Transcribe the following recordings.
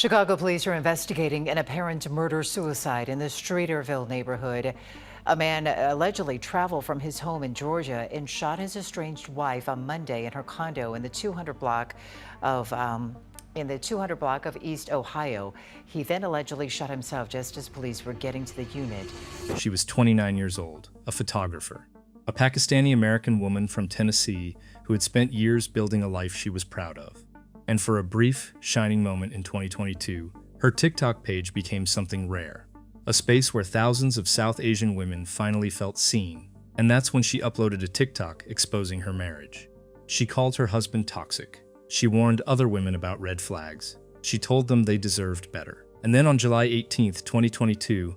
Chicago police are investigating an apparent murder-suicide in the Streeterville neighborhood. A man allegedly traveled from his home in Georgia and shot his estranged wife on Monday in her condo in the 200 block of East Ohio. He then allegedly shot himself just as police were getting to the unit. She was 29 years old, a photographer, a Pakistani-American woman from Tennessee who had spent years building a life she was proud of. And for a brief, shining moment in 2022, her TikTok page became something rare, a space where thousands of South Asian women finally felt seen. And that's when she uploaded a TikTok exposing her marriage. She called her husband toxic. She warned other women about red flags. She told them they deserved better. And then on July 18, 2022,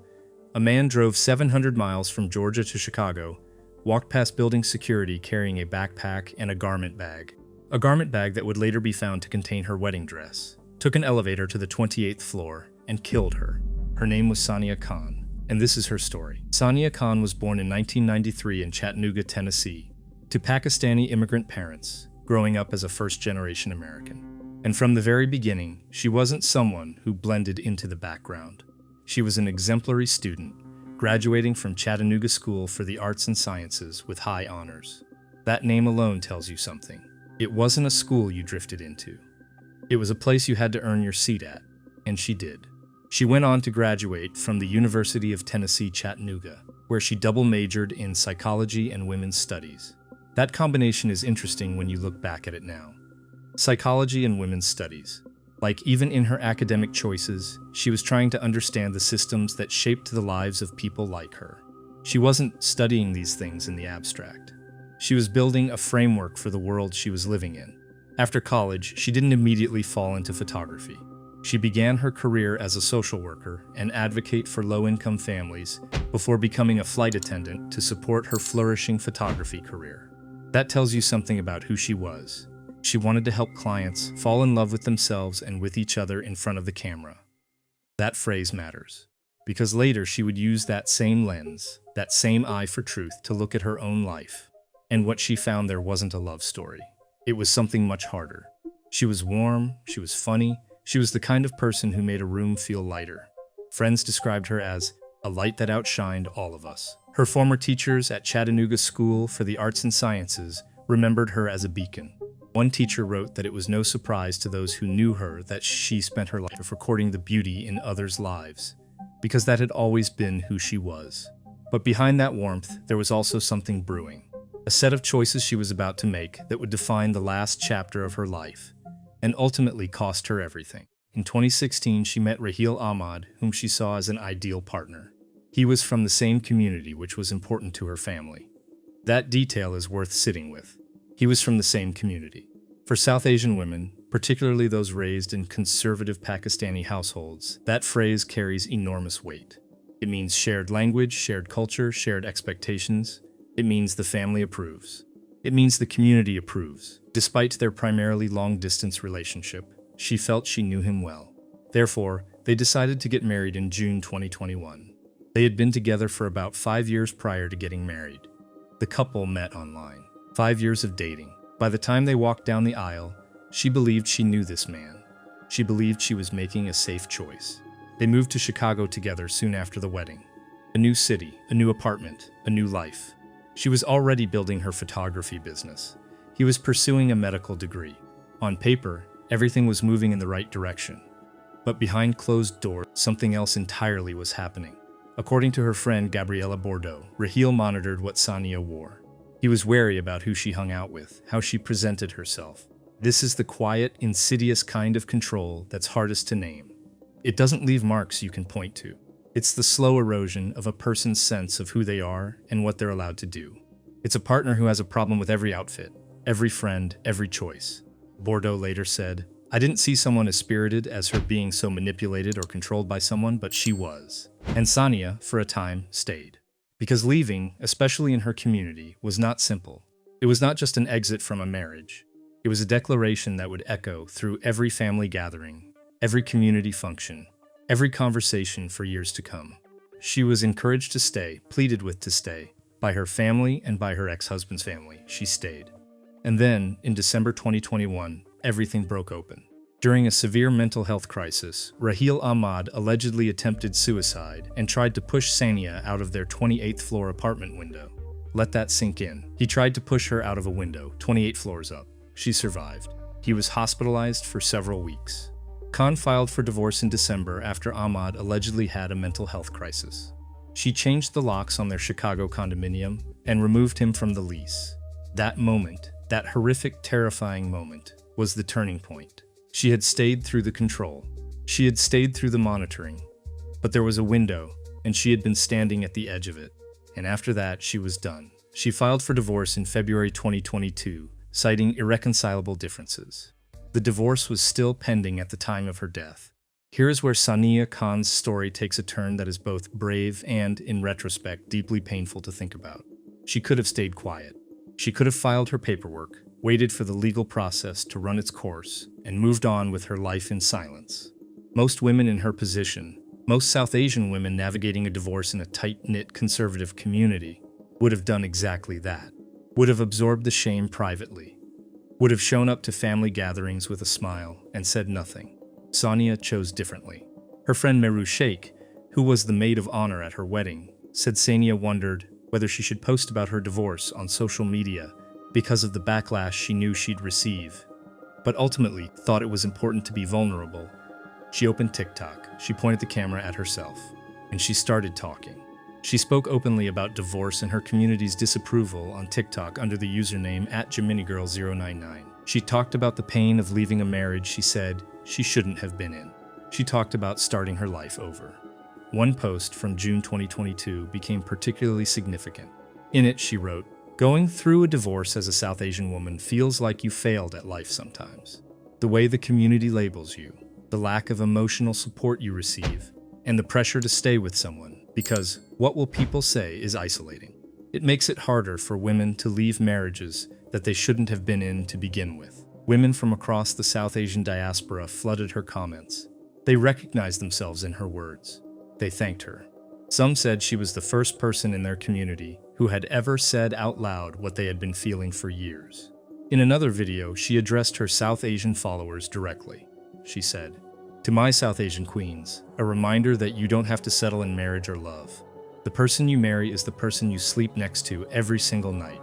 a man drove 700 miles from Georgia to Chicago, walked past building security carrying a backpack and a garment bag. A garment bag that would later be found to contain her wedding dress, took an elevator to the 28th floor, and killed her. Her name was Sania Khan, and this is her story. Sania Khan was born in 1993 in Chattanooga, Tennessee, to Pakistani immigrant parents, growing up as a first-generation American. And from the very beginning, she wasn't someone who blended into the background. She was an exemplary student, graduating from Chattanooga School for the Arts and Sciences with high honors. That name alone tells you something. It wasn't a school you drifted into. It was a place you had to earn your seat at, and she did. She went on to graduate from the University of Tennessee, Chattanooga, where she double majored in psychology and women's studies. That combination is interesting when you look back at it now. Psychology and women's studies. Like even in her academic choices, she was trying to understand the systems that shaped the lives of people like her. She wasn't studying these things in the abstract. She was building a framework for the world she was living in. After college, she didn't immediately fall into photography. She began her career as a social worker and advocate for low-income families before becoming a flight attendant to support her flourishing photography career. That tells you something about who she was. She wanted to help clients fall in love with themselves and with each other in front of the camera. That phrase matters, because later she would use that same lens, that same eye for truth to look at her own life. And what she found there wasn't a love story. It was something much harder. She was warm, she was funny, she was the kind of person who made a room feel lighter. Friends described her as a light that outshined all of us. Her former teachers at Chattanooga School for the Arts and Sciences remembered her as a beacon. One teacher wrote that it was no surprise to those who knew her that she spent her life recording the beauty in others' lives, because that had always been who she was. But behind that warmth, there was also something brewing. A set of choices she was about to make that would define the last chapter of her life, and ultimately cost her everything. In 2016, she met Raheel Ahmad, whom she saw as an ideal partner. He was from the same community, which was important to her family. That detail is worth sitting with. He was from the same community. For South Asian women, particularly those raised in conservative Pakistani households, that phrase carries enormous weight. It means shared language, shared culture, shared expectations. It means the family approves. It means the community approves. Despite their primarily long-distance relationship, she felt she knew him well. Therefore, they decided to get married in June 2021. They had been together for about 5 years prior to getting married. The couple met online. 5 years of dating. By the time they walked down the aisle, she believed she knew this man. She believed she was making a safe choice. They moved to Chicago together soon after the wedding. A new city, a new apartment, a new life. She was already building her photography business. He was pursuing a medical degree. On paper, everything was moving in the right direction. But behind closed doors, something else entirely was happening. According to her friend Gabriella Bordeaux, Raheel monitored what Sania wore. He was wary about who she hung out with, how she presented herself. This is the quiet, insidious kind of control that's hardest to name. It doesn't leave marks you can point to. It's the slow erosion of a person's sense of who they are and what they're allowed to do. It's a partner who has a problem with every outfit, every friend, every choice. Bordeaux later said, "I didn't see someone as spirited as her being so manipulated or controlled by someone, but she was." And Sania, for a time, stayed. Because leaving, especially in her community, was not simple. It was not just an exit from a marriage. It was a declaration that would echo through every family gathering, every community function, every conversation for years to come. She was encouraged to stay, pleaded with to stay. By her family and by her ex-husband's family, she stayed. And then, in December 2021, everything broke open. During a severe mental health crisis, Raheel Ahmad allegedly attempted suicide and tried to push Sania out of their 28th floor apartment window. Let that sink in. He tried to push her out of a window, 28 floors up. She survived. He was hospitalized for several weeks. Khan filed for divorce in December after Ahmad allegedly had a mental health crisis. She changed the locks on their Chicago condominium and removed him from the lease. That moment, that horrific, terrifying moment, was the turning point. She had stayed through the control. She had stayed through the monitoring. But there was a window, and she had been standing at the edge of it. And after that, she was done. She filed for divorce in February 2022, citing irreconcilable differences. The divorce was still pending at the time of her death. Here is where Sania Khan's story takes a turn that is both brave and, in retrospect, deeply painful to think about. She could have stayed quiet. She could have filed her paperwork, waited for the legal process to run its course, and moved on with her life in silence. Most women in her position, most South Asian women navigating a divorce in a tight-knit conservative community, would have done exactly that. Would have absorbed the shame privately. Would have shown up to family gatherings with a smile and said nothing. Sania chose differently. Her friend Meru Sheikh, who was the maid of honor at her wedding, said Sania wondered whether she should post about her divorce on social media because of the backlash she knew she'd receive, but ultimately thought it was important to be vulnerable. She opened TikTok, she pointed the camera at herself, and she started talking. She spoke openly about divorce and her community's disapproval on TikTok under the username @JeminiGirl099. She talked about the pain of leaving a marriage she said she shouldn't have been in. She talked about starting her life over. One post from June 2022 became particularly significant. In it, she wrote, "Going through a divorce as a South Asian woman feels like you failed at life sometimes. The way the community labels you, the lack of emotional support you receive, and the pressure to stay with someone because what will people say is isolating. It makes it harder for women to leave marriages that they shouldn't have been in to begin with." Women from across the South Asian diaspora flooded her comments. They recognized themselves in her words. They thanked her. Some said she was the first person in their community who had ever said out loud what they had been feeling for years. In another video, she addressed her South Asian followers directly. She said, "To my South Asian queens, a reminder that you don't have to settle in marriage or love. The person you marry is the person you sleep next to every single night.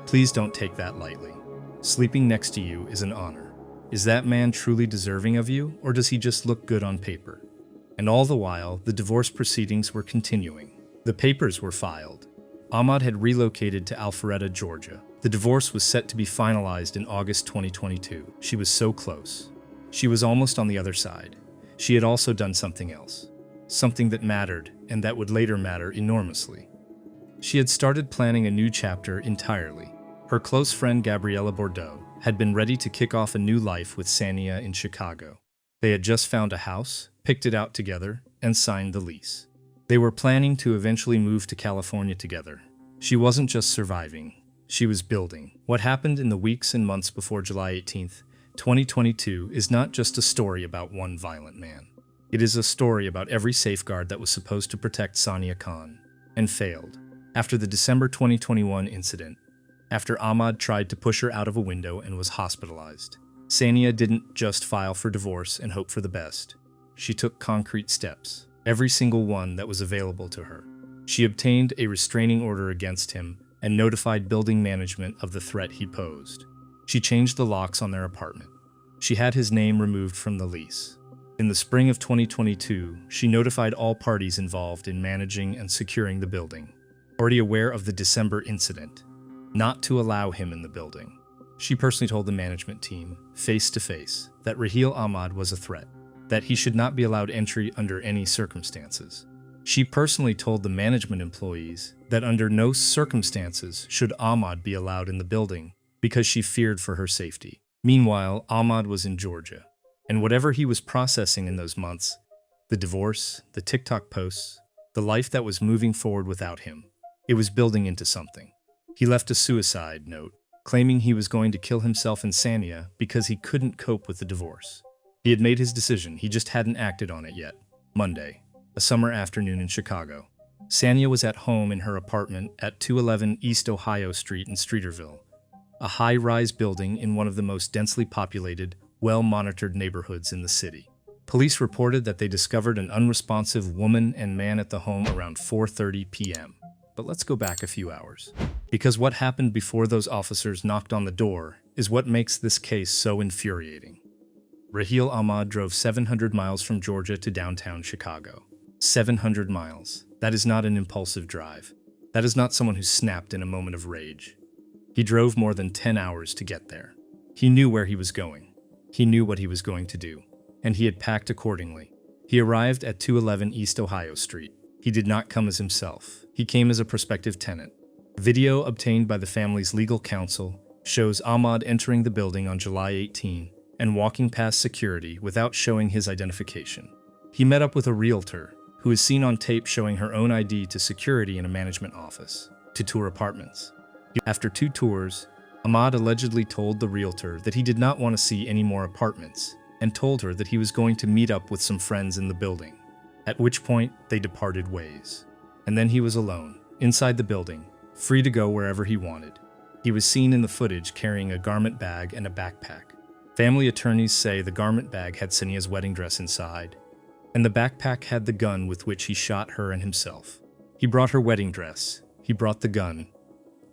Please don't take that lightly. Sleeping next to you is an honor. Is that man truly deserving of you, or does he just look good on paper?" And all the while, the divorce proceedings were continuing. The papers were filed. Ahmad had relocated to Alpharetta, Georgia. The divorce was set to be finalized in August 2022. She was so close. She was almost on the other side. She had also done something else. Something that mattered, and that would later matter enormously. She had started planning a new chapter entirely. Her close friend Gabriella Bordeaux had been ready to kick off a new life with Sania in Chicago. They had just found a house, picked it out together, and signed the lease. They were planning to eventually move to California together. She wasn't just surviving, she was building. What happened in the weeks and months before July 18th, 2022 is not just a story about one violent man. It is a story about every safeguard that was supposed to protect Sania Khan, and failed. After the December 2021 incident, after Ahmad tried to push her out of a window and was hospitalized, Sania didn't just file for divorce and hope for the best. She took concrete steps, every single one that was available to her. She obtained a restraining order against him and notified building management of the threat he posed. She changed the locks on their apartment. She had his name removed from the lease. In the spring of 2022, she notified all parties involved in managing and securing the building, already aware of the December incident, not to allow him in the building. She personally told the management team, face to face, that Raheel Ahmad was a threat, that he should not be allowed entry under any circumstances. She personally told the management employees that under no circumstances should Ahmad be allowed in the building because she feared for her safety. Meanwhile, Ahmad was in Georgia, and whatever he was processing in those months, the divorce, the TikTok posts, the life that was moving forward without him, it was building into something. He left a suicide note, claiming he was going to kill himself and Sania because he couldn't cope with the divorce. He had made his decision, he just hadn't acted on it yet. Monday, a summer afternoon in Chicago. Sania was at home in her apartment at 211 East Ohio Street in Streeterville, a high-rise building in one of the most densely populated, well-monitored neighborhoods in the city. Police reported that they discovered an unresponsive woman and man at the home around 4:30 p.m. But let's go back a few hours. Because what happened before those officers knocked on the door is what makes this case so infuriating. Raheel Ahmad drove 700 miles from Georgia to downtown Chicago. 700 miles. That is not an impulsive drive. That is not someone who snapped in a moment of rage. He drove more than 10 hours to get there. He knew where he was going. He knew what he was going to do. And he had packed accordingly. He arrived at 211 East Ohio Street. He did not come as himself. He came as a prospective tenant. Video obtained by the family's legal counsel shows Ahmad entering the building on July 18 and walking past security without showing his identification. He met up with a realtor who is seen on tape showing her own ID to security in a management office to tour apartments. After 2 tours, Ahmad allegedly told the realtor that he did not want to see any more apartments and told her that he was going to meet up with some friends in the building, at which point they departed ways. And then he was alone, inside the building, free to go wherever he wanted. He was seen in the footage carrying a garment bag and a backpack. Family attorneys say the garment bag had Sania's wedding dress inside, and the backpack had the gun with which he shot her and himself. He brought her wedding dress. He brought the gun.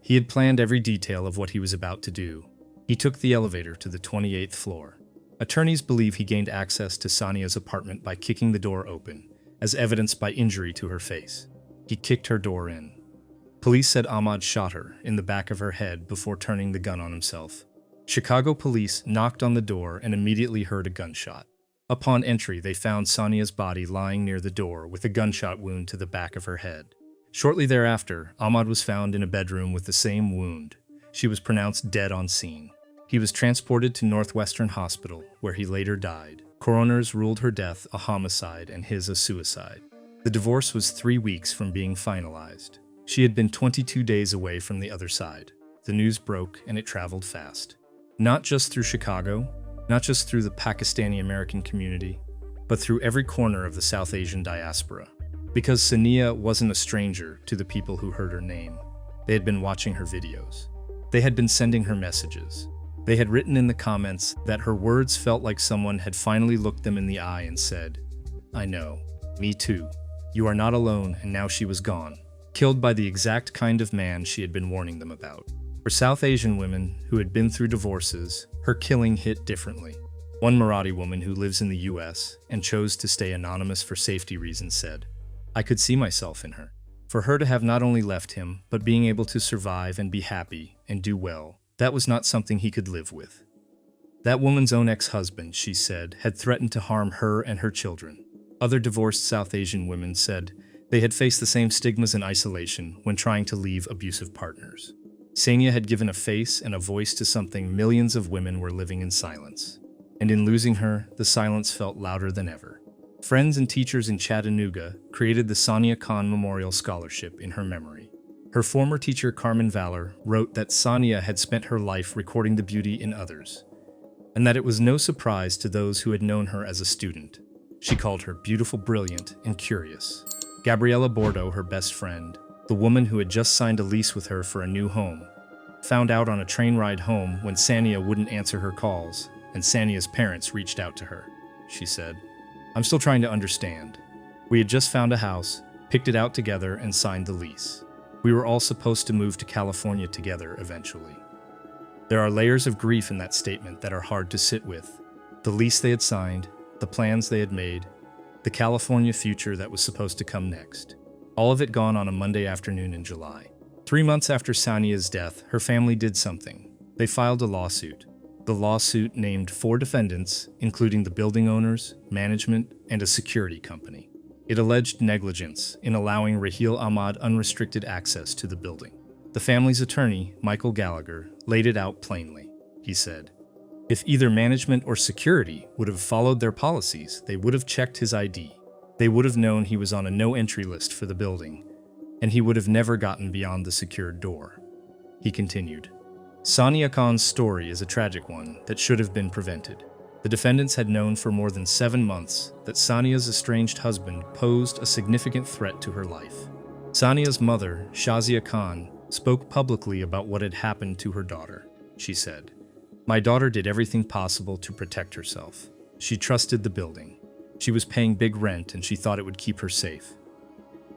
He had planned every detail of what he was about to do. He took the elevator to the 28th floor. Attorneys believe he gained access to Sania's apartment by kicking the door open, as evidenced by injury to her face. He kicked her door in. Police said Ahmad shot her in the back of her head before turning the gun on himself. Chicago police knocked on the door and immediately heard a gunshot. Upon entry, they found Sania's body lying near the door with a gunshot wound to the back of her head. Shortly thereafter, Ahmad was found in a bedroom with the same wound. She was pronounced dead on scene. He was transported to Northwestern Hospital, where he later died. Coroners ruled her death a homicide and his a suicide. The divorce was 3 weeks from being finalized. She had been 22 days away from the other side. The news broke and it traveled fast. Not just through Chicago, not just through the Pakistani American community, but through every corner of the South Asian diaspora. Because Sania wasn't a stranger to the people who heard her name. They had been watching her videos. They had been sending her messages. They had written in the comments that her words felt like someone had finally looked them in the eye and said, "I know, me too. You are not alone," and now she was gone, killed by the exact kind of man she had been warning them about. For South Asian women who had been through divorces, her killing hit differently. One Marathi woman who lives in the US and chose to stay anonymous for safety reasons said, "I could see myself in her." For her to have not only left him, but being able to survive and be happy and do well, that was not something he could live with. That woman's own ex-husband, she said, had threatened to harm her and her children. Other divorced South Asian women said they had faced the same stigmas and isolation when trying to leave abusive partners. Sania had given a face and a voice to something millions of women were living in silence. And in losing her, the silence felt louder than ever. Friends and teachers in Chattanooga created the Sania Khan Memorial Scholarship in her memory. Her former teacher Carmen Valor wrote that Sania had spent her life recording the beauty in others, and that it was no surprise to those who had known her as a student. She called her beautiful, brilliant, and curious. Gabriela Bordeaux, her best friend, the woman who had just signed a lease with her for a new home, found out on a train ride home when Sania wouldn't answer her calls, and Sania's parents reached out to her. She said, "I'm still trying to understand. We had just found a house, picked it out together, and signed the lease. We were all supposed to move to California together eventually." There are layers of grief in that statement that are hard to sit with. The lease they had signed, the plans they had made, the California future that was supposed to come next. All of it gone on a Monday afternoon in July. 3 months after Sania's death, her family did something. They filed a lawsuit. The lawsuit named 4 defendants, including the building owners, management, and a security company. It alleged negligence in allowing Raheel Ahmad unrestricted access to the building. The family's attorney, Michael Gallagher, laid it out plainly. He said, "If either management or security would have followed their policies, they would have checked his ID. They would have known he was on a no-entry list for the building, and he would have never gotten beyond the secured door." He continued, "Sania Khan's story is a tragic one that should have been prevented. The defendants had known for more than 7 months that Sania's estranged husband posed a significant threat to her life. Sania's mother, Sania Khan, spoke publicly about what had happened to her daughter. She said, My daughter did everything possible to protect herself. She trusted the building. She was paying big rent and she thought it would keep her safe.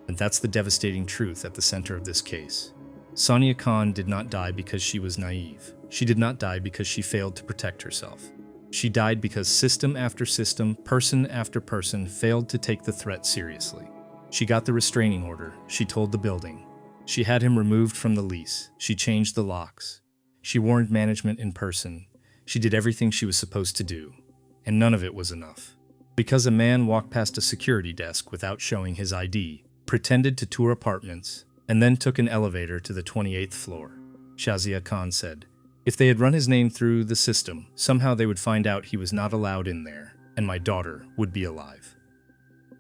And that's the devastating truth at the center of this case. Sania Khan did not die because she was naive. She did not die because she failed to protect herself. She died because system after system, person after person failed to take the threat seriously. She got the restraining order. She told the building. She had him removed from the lease. She changed the locks. She warned management in person. She did everything she was supposed to do. And none of it was enough. Because a man walked past a security desk without showing his ID, pretended to tour apartments, and then took an elevator to the 28th floor. Sania Khan said, if they had run his name through the system, somehow they would find out he was not allowed in there, and my daughter would be alive.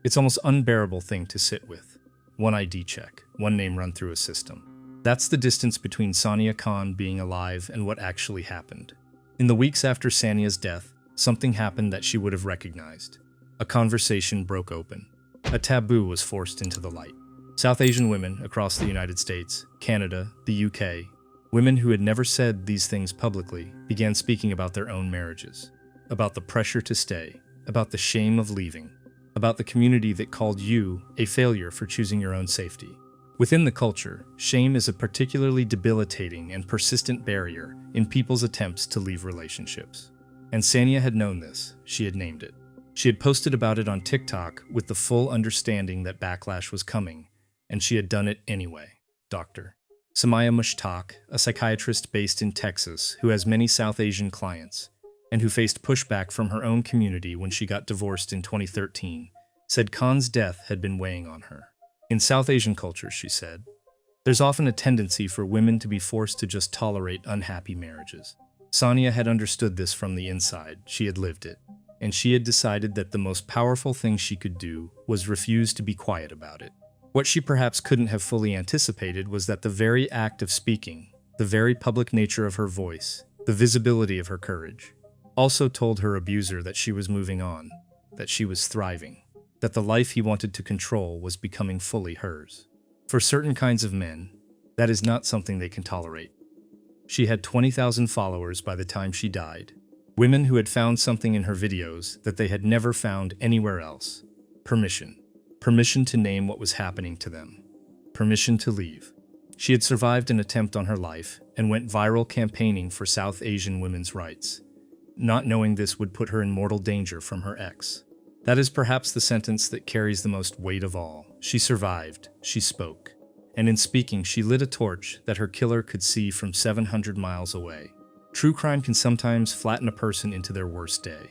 It's almost unbearable thing to sit with. One ID check, one name run through a system. That's the distance between Sania Khan being alive and what actually happened. In the weeks after Sania's death, something happened that she would have recognized. A conversation broke open. A taboo was forced into the light. South Asian women across the United States, Canada, the UK, women who had never said these things publicly began speaking about their own marriages, about the pressure to stay, about the shame of leaving, about the community that called you a failure for choosing your own safety. Within the culture, shame is a particularly debilitating and persistent barrier in people's attempts to leave relationships. And Sania had known this. She had named it. She had posted about it on TikTok with the full understanding that backlash was coming, and she had done it anyway. Dr. Samaya Mushtaq, a psychiatrist based in Texas who has many South Asian clients, and who faced pushback from her own community when she got divorced in 2013, said Khan's death had been weighing on her. In South Asian cultures, she said, there's often a tendency for women to be forced to just tolerate unhappy marriages. Sania had understood this from the inside. She had lived it. And she had decided that the most powerful thing she could do was refuse to be quiet about it. What she perhaps couldn't have fully anticipated was that the very act of speaking, the very public nature of her voice, the visibility of her courage, also told her abuser that she was moving on, that she was thriving, that the life he wanted to control was becoming fully hers. For certain kinds of men, that is not something they can tolerate. She had 20,000 followers by the time she died. Women who had found something in her videos that they had never found anywhere else. Permission. Permission to name what was happening to them. Permission to leave. She had survived an attempt on her life and went viral campaigning for South Asian women's rights, not knowing this would put her in mortal danger from her ex. That is perhaps the sentence that carries the most weight of all. She survived. She spoke. And in speaking, she lit a torch that her killer could see from 700 miles away. True crime can sometimes flatten a person into their worst day,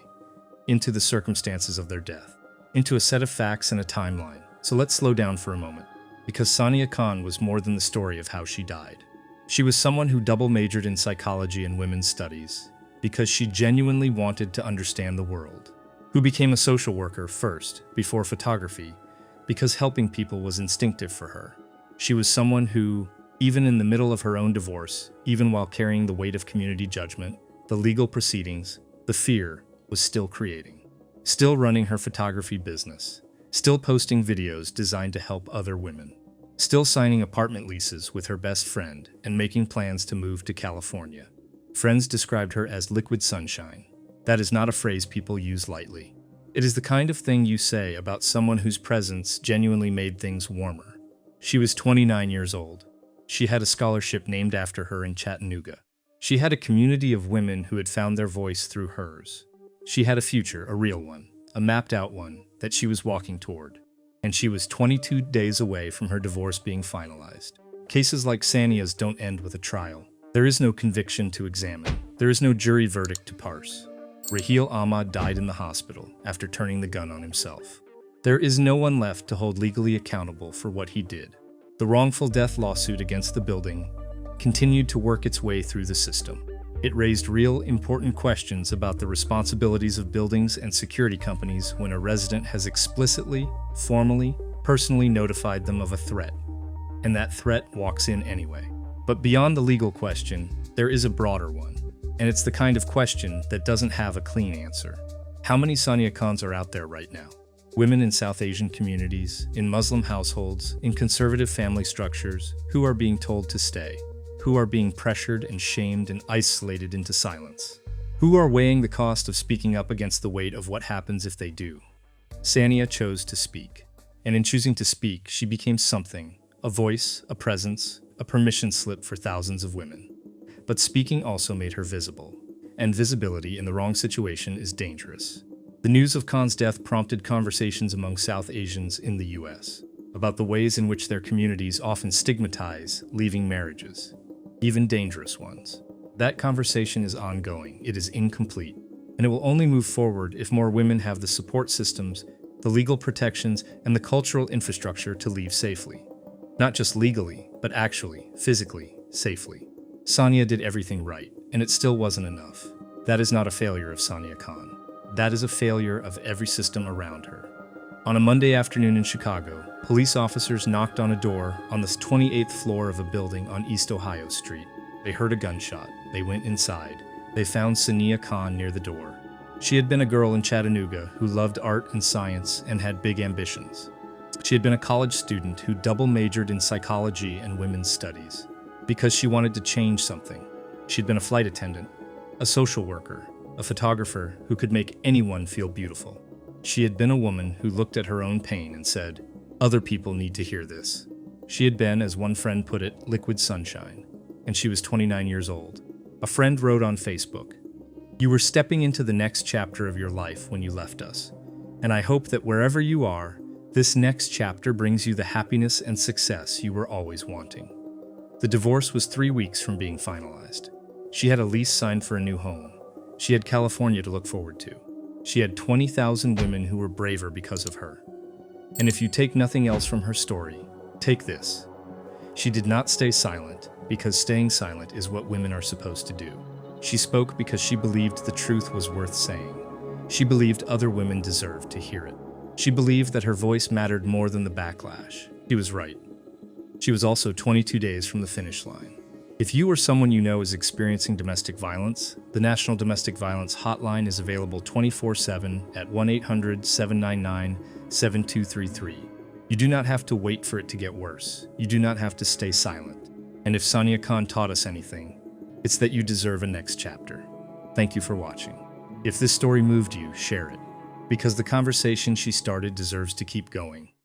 into the circumstances of their death, into a set of facts and a timeline. So let's slow down for a moment, because Sania Khan was more than the story of how she died. She was someone who double majored in psychology and women's studies, because she genuinely wanted to understand the world, who became a social worker first, before photography, because helping people was instinctive for her. She was someone who, even in the middle of her own divorce, even while carrying the weight of community judgment, the legal proceedings, the fear, was still creating. Still running her photography business. Still posting videos designed to help other women. Still signing apartment leases with her best friend and making plans to move to California. Friends described her as liquid sunshine. That is not a phrase people use lightly. It is the kind of thing you say about someone whose presence genuinely made things warmer. She was 29 years old. She had a scholarship named after her in Chattanooga. She had a community of women who had found their voice through hers. She had a future, a real one, a mapped out one, that she was walking toward. And she was 22 days away from her divorce being finalized. Cases like Sania's don't end with a trial. There is no conviction to examine. There is no jury verdict to parse. Raheel Ahmad died in the hospital after turning the gun on himself. There is no one left to hold legally accountable for what he did. The wrongful death lawsuit against the building continued to work its way through the system. It raised real, important questions about the responsibilities of buildings and security companies when a resident has explicitly, formally, personally notified them of a threat, and that threat walks in anyway. But beyond the legal question, there is a broader one, and it's the kind of question that doesn't have a clean answer. How many Sania Khans are out there right now? Women in South Asian communities, in Muslim households, in conservative family structures, who are being told to stay, who are being pressured and shamed and isolated into silence. who are weighing the cost of speaking up against the weight of what happens if they do. Sania chose to speak, and in choosing to speak, she became something, a voice, a presence, a permission slip for thousands of women. But speaking also made her visible, and visibility in the wrong situation is dangerous. The news of Khan's death prompted conversations among South Asians in the US about the ways in which their communities often stigmatize leaving marriages, even dangerous ones. That conversation is ongoing, it is incomplete, and it will only move forward if more women have the support systems, the legal protections, and the cultural infrastructure to leave safely. Not just legally, but actually, physically, safely. Sania did everything right, and it still wasn't enough. That is not a failure of Sania Khan. That is a failure of every system around her. On a Monday afternoon in Chicago, police officers knocked on a door on the 28th floor of a building on East Ohio Street. They heard a gunshot. They went inside. They found Sania Khan near the door. She had been a girl in Chattanooga who loved art and science and had big ambitions. She had been a college student who double majored in psychology and women's studies because she wanted to change something. She'd been a flight attendant, a social worker, a photographer who could make anyone feel beautiful. She had been a woman who looked at her own pain and said, "Other people need to hear this." She had been, as one friend put it, liquid sunshine, and she was 29 years old. A friend wrote on Facebook, "You were stepping into the next chapter of your life when you left us, and I hope that wherever you are, this next chapter brings you the happiness and success you were always wanting." The divorce was 3 weeks from being finalized. She had a lease signed for a new home. She had California to look forward to. She had 20,000 women who were braver because of her. And if you take nothing else from her story, take this. She did not stay silent, because staying silent is what women are supposed to do. She spoke because she believed the truth was worth saying. She believed other women deserved to hear it. She believed that her voice mattered more than the backlash. She was right. She was also 22 days from the finish line. If you or someone you know is experiencing domestic violence, the National Domestic Violence Hotline is available 24/7 at 1-800-799-7233. You do not have to wait for it to get worse. You do not have to stay silent. And if Sania Khan taught us anything, it's that you deserve a next chapter. Thank you for watching. If this story moved you, share it, because the conversation she started deserves to keep going.